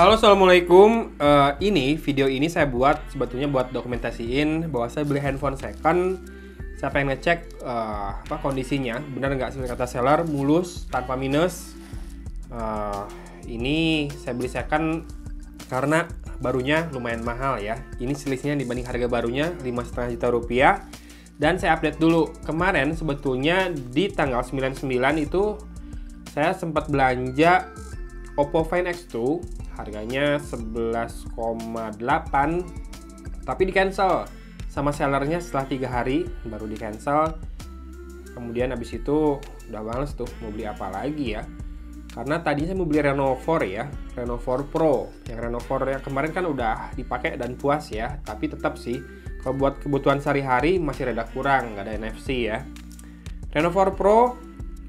Halo, assalamualaikum. Video ini saya buat sebetulnya buat dokumentasiin bahwa saya beli handphone second. Saya pengen ngecek kondisinya, benar nggak sesuai kata seller, mulus tanpa minus. Ini saya beli second karena barunya lumayan mahal ya. Ini selisihnya dibanding harga barunya 5,5 juta rupiah. Dan saya update dulu, kemarin sebetulnya di tanggal 99 itu saya sempat belanja Oppo Find X2, harganya 11,8, tapi di cancel sama sellernya setelah 3 hari baru di cancel. Kemudian habis itu udah males tuh mau beli apa lagi ya, karena tadinya saya mau beli Reno 4 ya, Reno 4 Pro. Yang Reno 4 yang kemarin kan udah dipakai dan puas ya, tapi tetap sih kalau buat kebutuhan sehari-hari masih rada kurang, nggak ada NFC ya. Reno 4 Pro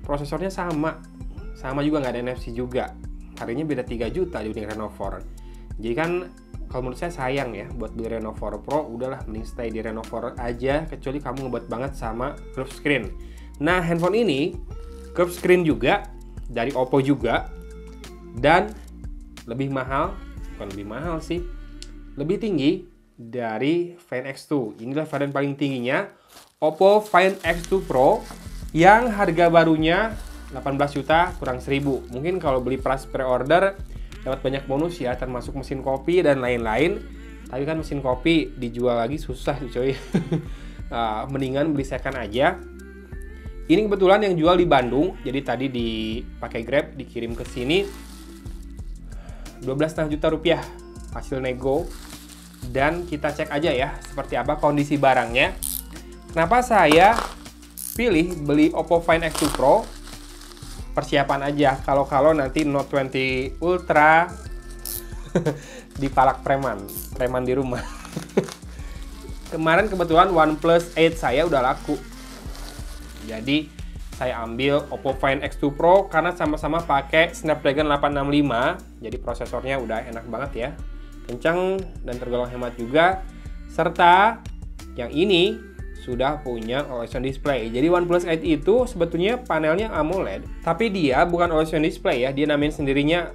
prosesornya sama juga nggak ada NFC juga. Harganya beda 3 juta dibanding Reno 4. Jadi kan kalau menurut saya sayang ya buat beli Reno 4 Pro, udahlah mending stay di Reno 4 aja, kecuali kamu ngebet banget sama curved screen. Nah, handphone ini curved screen juga dari Oppo juga, dan lebih mahal, bukan lebih mahal sih, lebih tinggi dari Find X2. Inilah varian paling tingginya, Oppo Find X2 Pro, yang harga barunya 18 juta kurang 1000. Mungkin kalau beli pas pre-order dapat banyak bonus ya, termasuk mesin kopi dan lain-lain. Tapi kan mesin kopi dijual lagi susah coy. Mendingan beli second aja. Ini kebetulan yang jual di Bandung, jadi tadi dipakai Grab dikirim ke sini 12,5 juta rupiah hasil nego. Dan kita cek aja ya seperti apa kondisi barangnya. Kenapa saya pilih beli Oppo Find X2 Pro? Persiapan aja kalau nanti Note 20 Ultra dipalak preman di rumah. Kemarin kebetulan OnePlus 8 saya udah laku, jadi saya ambil Oppo Find X2 Pro karena sama-sama pakai Snapdragon 865, jadi prosesornya udah enak banget ya, kencang dan tergolong hemat juga, serta yang ini sudah punya Always On Display. Jadi OnePlus 8 itu sebetulnya panelnya AMOLED, tapi dia bukan Always On Display ya, dia namain sendirinya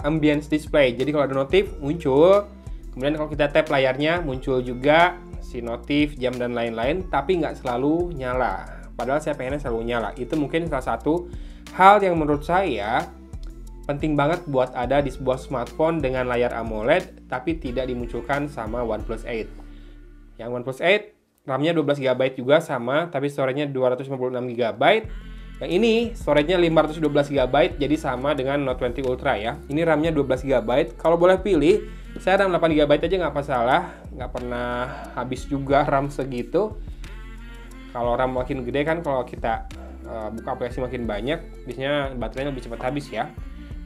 Ambience Display. Jadi kalau ada notif muncul, kemudian kalau kita tap layarnya muncul juga si notif, jam dan lain-lain, tapi nggak selalu nyala. Padahal saya pengennya selalu nyala. Itu mungkin salah satu hal yang menurut saya penting banget buat ada di sebuah smartphone dengan layar AMOLED, tapi tidak dimunculkan sama OnePlus 8. Yang OnePlus 8 RAM-nya 12 GB juga sama, tapi storage-nya 256 GB. Yang ini storage-nya 512 GB, jadi sama dengan Note 20 Ultra ya. Ini RAM-nya 12 GB. Kalau boleh pilih, saya RAM 8 GB aja nggak masalah. Nggak pernah habis juga RAM segitu. Kalau RAM makin gede kan, kalau kita buka aplikasi makin banyak, biasanya baterainya lebih cepat habis ya.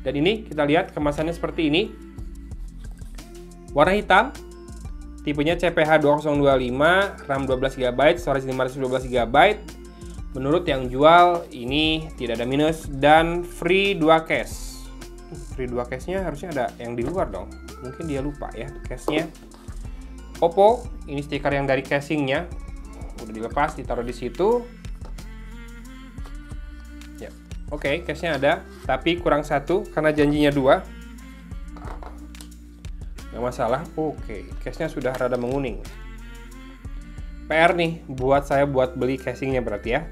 Dan ini kita lihat kemasannya seperti ini. Warna hitam. Tipenya CPH2025, RAM 12 GB, storage 512 GB. Menurut yang jual ini tidak ada minus dan free 2 case. Free 2 case-nya harusnya ada yang di luar dong. Mungkin dia lupa ya case-nya. Oppo, ini stiker yang dari casing-nya. Udah dilepas, ditaruh di situ. Ya, oke, case-nya ada, tapi kurang 1 karena janjinya 2. Nggak masalah. Oke, case-nya sudah rada menguning. PR nih buat saya buat beli casingnya berarti ya.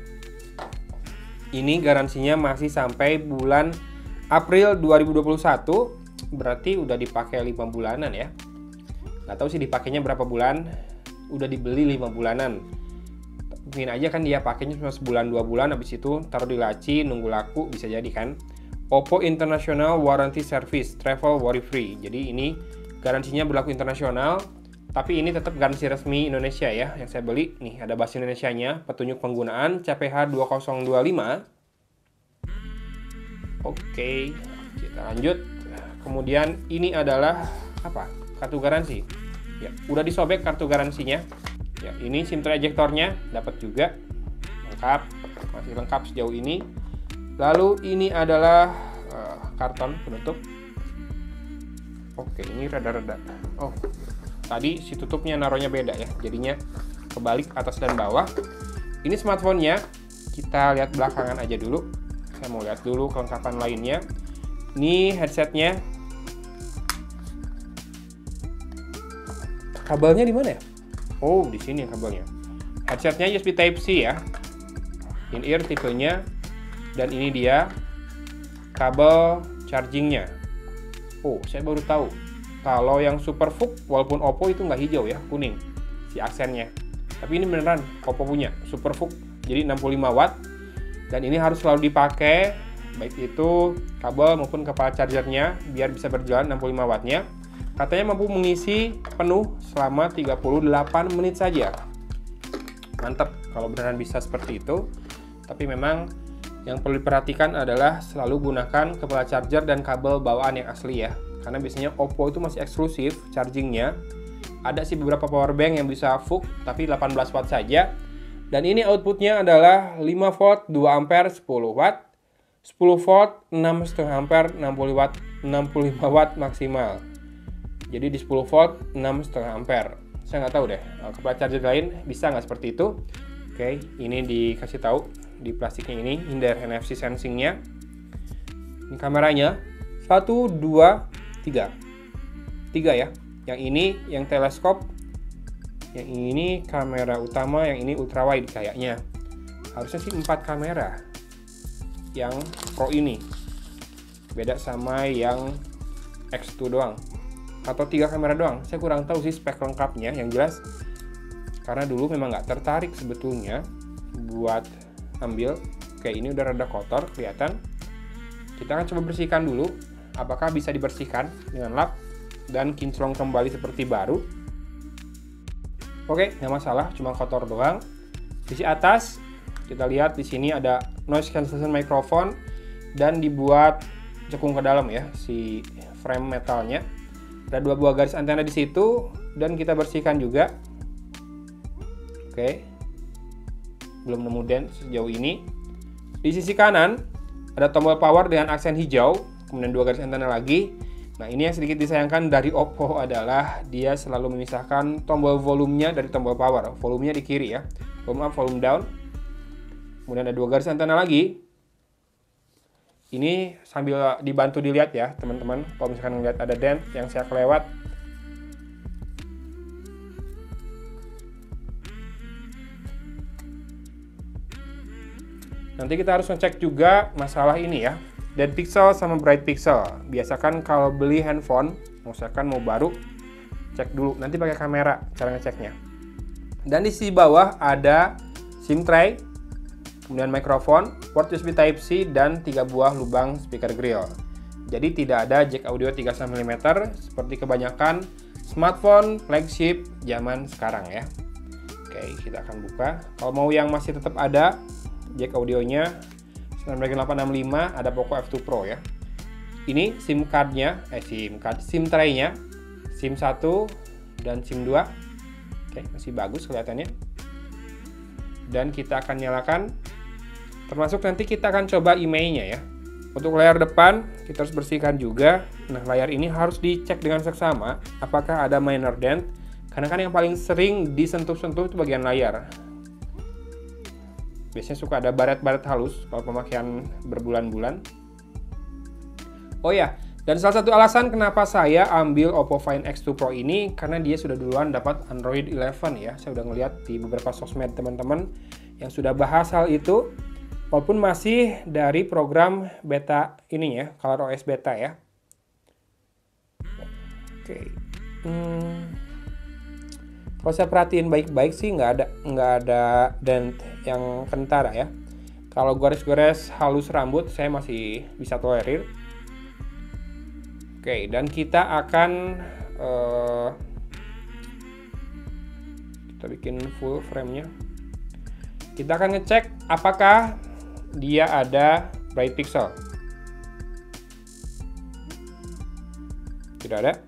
Ini garansinya masih sampai bulan April 2021, berarti udah dipakai 5 bulanan ya. Nggak tahu sih dipakainya berapa bulan, udah dibeli 5 bulanan. Mungkin aja kan dia pakainya cuma sebulan 2 bulan, habis itu taruh di laci nunggu laku, bisa jadi kan. Oppo International Warranty Service, Travel Worry Free. Jadi ini garansinya berlaku internasional, tapi ini tetap garansi resmi Indonesia ya. Yang saya beli nih ada bahasa Indonesianya, petunjuk penggunaan CPH2025. Oke, kita lanjut. Kemudian ini adalah apa? Kartu garansi. Ya, udah disobek kartu garansinya. Ya, ini SIM tray ejectornya dapat juga. Lengkap, masih lengkap sejauh ini. Lalu ini adalah karton penutup. Oke, ini rada-rada. Oh, tadi si tutupnya naruhnya beda ya, jadinya kebalik atas dan bawah. Ini smartphone-nya, kita lihat belakangan aja dulu. Saya mau lihat dulu kelengkapan lainnya. Ini headsetnya. kabelnya di mana ya? Oh, di sini kabelnya. Headsetnya USB Type-C ya. In-ear tipenya. Dan ini dia kabel chargingnya. Oh, saya baru tahu. Kalau yang Superfook, walaupun Oppo itu nggak hijau ya, kuning. Si aksennya. Tapi ini beneran Oppo punya, Superfook. Jadi 65 watt. Dan ini harus selalu dipakai, baik itu kabel maupun kepala chargernya, biar bisa berjalan 65 wattnya. Katanya mampu mengisi penuh selama 38 menit saja. Mantap kalau beneran bisa seperti itu. Tapi memang yang perlu diperhatikan adalah selalu gunakan kepala charger dan kabel bawaan yang asli ya. Karena biasanya Oppo itu masih eksklusif chargingnya. Ada sih beberapa power bank yang bisa FOOK tapi 18 watt saja. Dan ini outputnya adalah 5 volt 2 ampere 10 watt, 10 volt 6,5 ampere 60 watt 65 watt maksimal. Jadi di 10 volt 6,5 ampere. Saya nggak tahu deh, kepala charger lain bisa nggak seperti itu. Oke, ini dikasih tahu di plastiknya ini, Hinder NFC sensingnya. Ini kameranya 1, 2, 3 ya. Yang ini yang teleskop, yang ini kamera utama, yang ini ultrawide kayaknya. Harusnya sih 4 kamera yang Pro ini, beda sama yang X2 doang, atau 3 kamera doang. Saya kurang tahu sih spek lengkapnya. Yang jelas karena dulu memang nggak tertarik sebetulnya buat ambil. Kayak ini udah rada kotor kelihatan. Kita akan coba bersihkan dulu, apakah bisa dibersihkan dengan lap dan kinclong kembali seperti baru. Oke, nggak masalah, cuma kotor doang. Sisi atas kita lihat di sini ada noise cancellation microphone dan dibuat cekung ke dalam ya si frame metalnya. Ada 2 buah garis antena di situ dan kita bersihkan juga. Oke, belum nemu dent sejauh ini. Di sisi kanan ada tombol power dengan aksen hijau, kemudian 2 garis antena lagi. Nah, ini yang sedikit disayangkan dari Oppo adalah dia selalu memisahkan tombol volumenya dari tombol power. Volumenya di kiri ya, volume up, volume down. Kemudian ada 2 garis antena lagi. Ini sambil dibantu dilihat ya teman-teman, kalau misalkan melihat ada dent yang saya kelewat. Nanti kita harus ngecek juga masalah ini ya, dead pixel sama bright pixel. Biasakan kalau beli handphone, misalkan mau baru, cek dulu. Nanti pakai kamera cara ngeceknya. Dan di sisi bawah ada SIM tray, kemudian mikrofon, port USB Type-C, dan 3 buah lubang speaker grill. Jadi tidak ada jack audio 3 mm seperti kebanyakan smartphone flagship zaman sekarang ya. Oke, kita akan buka. Kalau mau yang masih tetap ada jack audionya Snapdragon 865, ada Poco F2 Pro ya. Ini SIM card-nya, SIM tray-nya, SIM 1 dan SIM 2. Oke, masih bagus kelihatannya. Dan kita akan nyalakan. Termasuk nanti kita akan coba IMEI-nya ya. Untuk layar depan kita harus bersihkan juga. Nah, layar ini harus dicek dengan seksama apakah ada minor dent. Karena kan yang paling sering disentuh-sentuh itu bagian layar. Biasanya suka ada baret-baret halus kalau pemakaian berbulan-bulan. Oh ya, dan salah satu alasan kenapa saya ambil Oppo Find X2 Pro ini karena dia sudah duluan dapat Android 11 ya. Saya udah ngeliat di beberapa sosmed teman-teman yang sudah bahas hal itu. Walaupun masih dari program beta ini ya, ColorOS beta ya. Oke. Kalau saya perhatiin baik-baik sih nggak ada dent yang kentara ya. Kalau gores-gores halus rambut saya masih bisa tolerir. Oke, dan kita akan kita bikin full frame-nya. Kita akan ngecek apakah dia ada bright pixel. Tidak ada.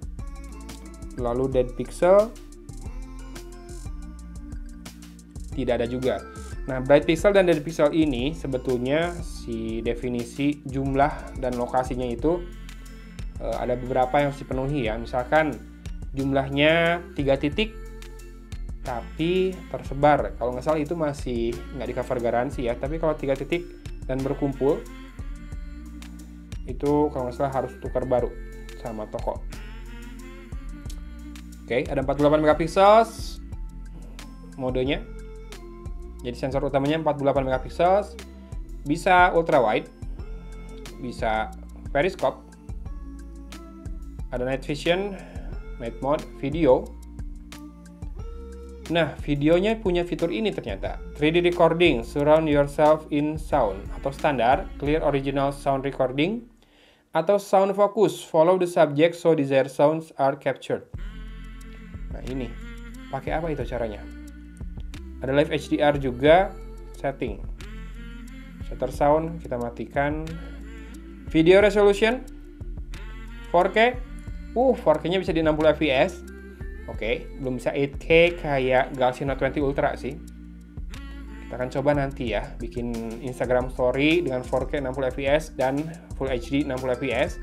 Lalu dead pixel. Tidak ada juga. Nah, bright pixel dan dead pixel ini sebetulnya si definisi jumlah dan lokasinya itu ada beberapa yang harus dipenuhi ya. Misalkan jumlahnya 3 titik tapi tersebar. Kalau nggak salah itu masih nggak di cover garansi ya. Tapi kalau 3 titik dan berkumpul itu kalau nggak salah harus tukar baru sama toko. Oke, ada 48 megapiksel modenya. Jadi sensor utamanya 48 megapiksel. Bisa ultra wide, bisa periscope, ada night vision, night mode, video. Nah, videonya punya fitur ini ternyata, 3D recording, surround yourself in sound, atau standar, clear original sound recording, atau sound focus, follow the subject so desired sounds are captured. Nah ini, pakai apa itu caranya? Ada live HDR juga, setting. Shutter sound, kita matikan. Video resolution, 4K. 4K-nya bisa di 60 fps. Oke, belum bisa 8K kayak Galaxy Note 20 Ultra sih. Kita akan coba nanti ya, bikin Instagram story dengan 4K 60 fps dan Full HD 60 fps.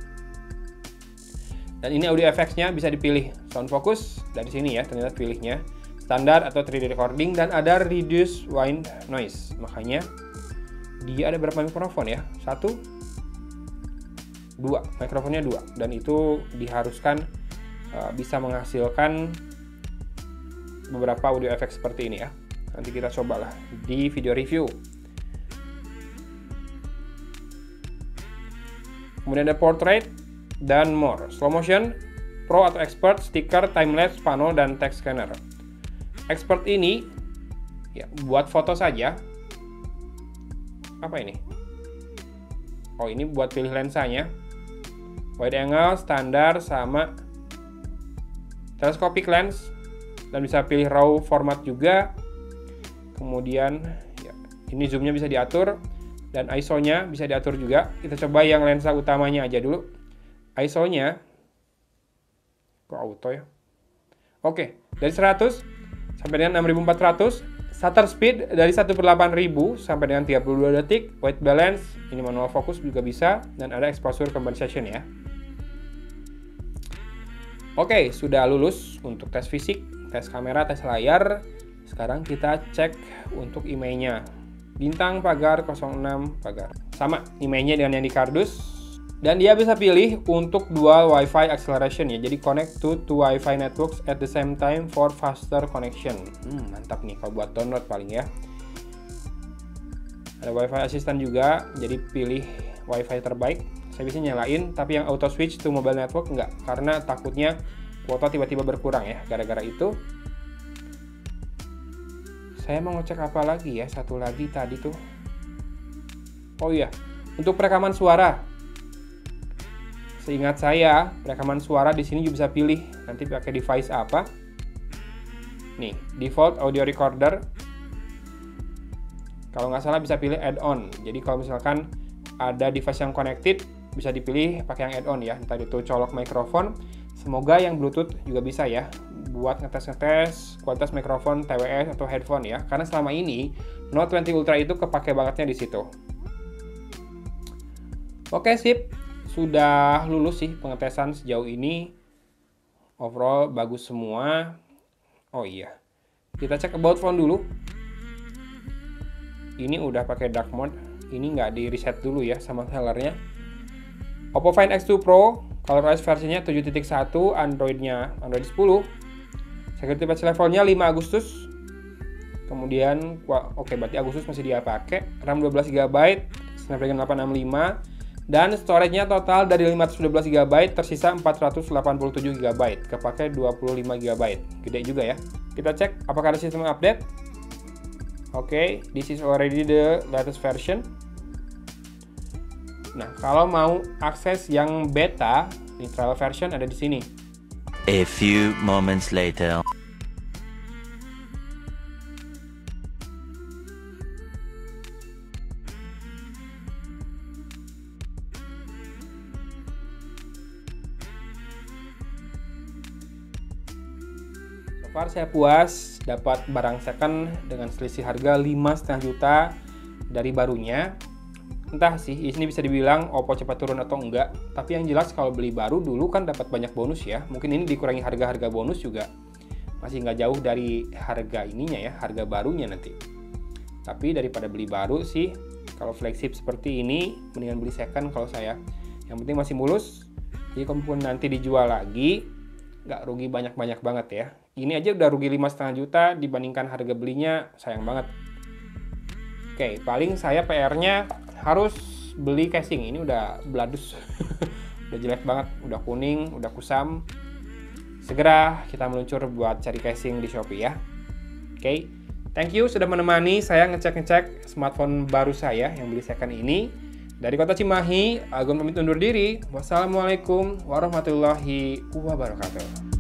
Dan ini audio effects-nya bisa dipilih. Sound focus, dari sini ya, ternyata pilihnya. Standar atau 3D recording, dan ada reduce white noise. Makanya, dia ada berapa mikrofon ya? 1, 2, mikrofonnya 2, dan itu diharuskan bisa menghasilkan beberapa audio effect seperti ini ya. Nanti kita cobalah di video review. Kemudian ada portrait dan more, slow motion, pro atau expert, stiker, timelapse, pano, dan text scanner. Expert ini ya buat foto saja. Apa ini? Oh, ini buat pilih lensanya. Wide angle, standar, sama telescopic lens, dan bisa pilih RAW format juga. Kemudian ya, ini zoomnya bisa diatur, dan ISO-nya bisa diatur juga. Kita coba yang lensa utamanya aja dulu. ISO-nya kok auto ya? Oke, dari 100 sampai dengan 6400. Shutter speed dari 1/8000 sampai dengan 32 detik. White balance, ini manual focus juga bisa, dan ada exposure compensation ya. Oke, sudah lulus untuk tes fisik, tes kamera, tes layar. Sekarang kita cek untuk IMEI-nya. Bintang pagar 06 pagar. Sama IMEI-nya dengan yang di kardus. Dan dia bisa pilih untuk dual Wi-Fi acceleration ya. Jadi connect to two Wi-Fi networks at the same time for faster connection. Mantap nih kalau buat download paling ya. Ada Wi-Fi assistant juga. Jadi pilih Wi-Fi terbaik. Saya bisa nyalain, tapi yang auto switch to mobile network enggak, karena takutnya kuota tiba-tiba berkurang ya. Gara-gara itu saya mau ngecek apa lagi ya, satu lagi tadi tuh. Oh iya, untuk perekaman suara. Seingat saya, rekaman suara di sini juga bisa pilih nanti pakai device apa. Nih, default audio recorder. Kalau nggak salah bisa pilih add-on. Jadi kalau misalkan ada device yang connected, bisa dipilih pakai yang add-on ya. Entah itu colok mikrofon. Semoga yang Bluetooth juga bisa ya, buat ngetes-ngetes kualitas mikrofon TWS atau headphone ya. Karena selama ini Note 20 Ultra itu kepake bangetnya di situ. Oke, sip. Sudah lulus sih pengetesan sejauh ini. Overall bagus semua. Oh iya, kita cek about phone dulu. Ini udah pakai dark mode. Ini nggak di reset dulu ya sama sellernya. Oppo Find X2 Pro, ColorOS versinya 7.1, Android-nya Android 10. Security patch levelnya 5 Agustus. Kemudian, oke berarti Agustus masih dia pakai. RAM 12 GB, Snapdragon 865. Dan storage-nya total dari 512 GB tersisa 487 GB, kepake 25 GB. Gede juga ya. Kita cek apakah ada sistem update. Oke, this is already the latest version. Nah, kalau mau akses yang beta, di trial version ada di sini. A few moments later. So far saya puas, dapat barang second dengan selisih harga 5,5 juta dari barunya. Entah sih, ini bisa dibilang Oppo cepat turun atau enggak. Tapi yang jelas kalau beli baru dulu kan dapat banyak bonus ya. Mungkin ini dikurangi harga-harga bonus juga. Masih nggak jauh dari harga ininya ya, harga barunya nanti. Tapi daripada beli baru sih, kalau flagship seperti ini, mendingan beli second kalau saya. Yang penting masih mulus. Jadi kalau nanti dijual lagi, nggak rugi banyak-banyak banget ya. Ini aja udah rugi 5,5 juta dibandingkan harga belinya, sayang banget. Oke, paling saya PR-nya harus beli casing. Ini udah bladus. Udah jelek banget, udah kuning, udah kusam. Segera kita meluncur buat cari casing di Shopee ya. Oke, thank you sudah menemani saya ngecek-ngecek smartphone baru saya yang beli second ini. Dari Kota Cimahi, Agung pamit undur diri. Wassalamualaikum warahmatullahi wabarakatuh.